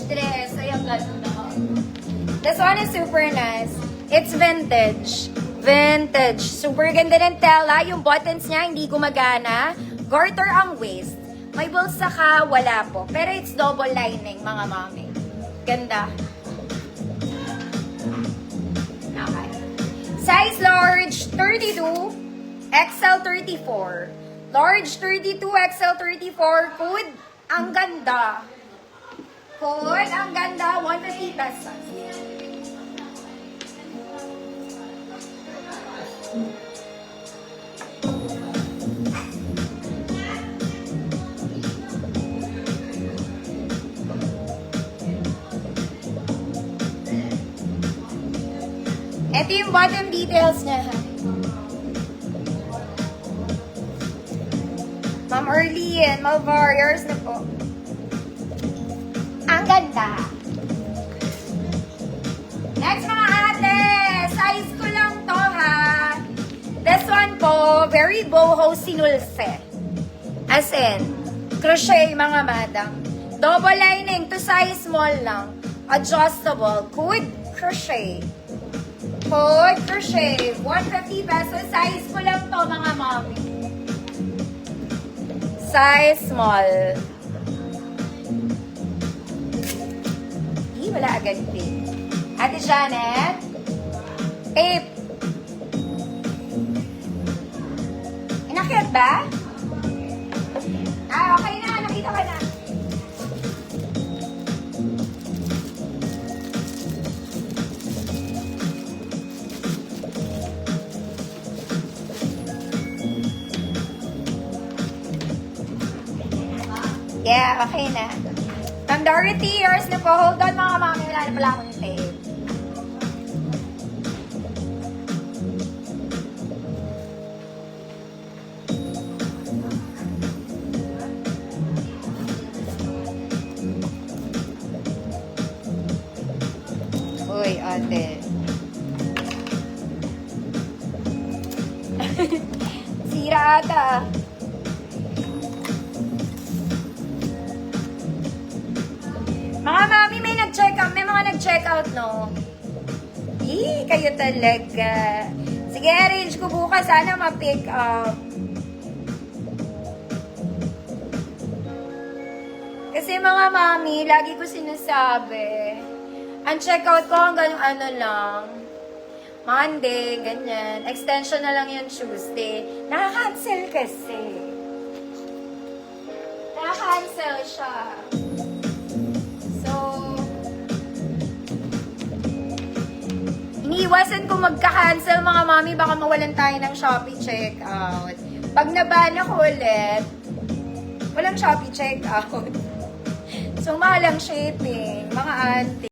dress. Ay, ang ganda. This one is super nice. It's vintage. Vintage. Super ganda ng tela. Yung buttons niya hindi gumagana. Garter ang waist. May bulsa ka, wala po. Pero it's double lining, mga mami. Ganda. Okay. Size large, 32, XL 34. Large 32, XL 34. Code, ang ganda. Code, ang ganda. 150 pesos. Ito yung bottom details niya. Ma'am Erlene, Malvar, yours na po. Ang ganda. Next mga ate, size ko lang to ha. This one po, very boho sinulse. As in, crochet mga madam. Double lining, to size small lang. Adjustable, good crochet. Good crochet, 150 pesos. Size ko lang to mga mami. Size small. Wala agad pink. Ate Janet, tape. Inakyat ba? Ah, okay na. Nakita ka na. Yeah, okay na. Ma'am Dorothy, yours na po. Hold on mga mami. Wala na pala akong tape. Uy, ate. Sira ata. Mga mami, may nag-check out. May mga nag-check out, no? Kayo talaga. Sige, arrange ko bukas. Sana ma-pick up. Kasi mga mami, lagi ko sinasabi, ang check-out ko hanggang ano lang, Monday, ganyan. Extension na lang yung Tuesday. Naka-cancel kasi. Naka-cancel siya. Iniiwasan ko magka-cancel mga mami, baka mawalan tayo ng Shopee checkout. Pag naban ako ulit, walang Shopee checkout. So, mahal ang shipping, mga auntie.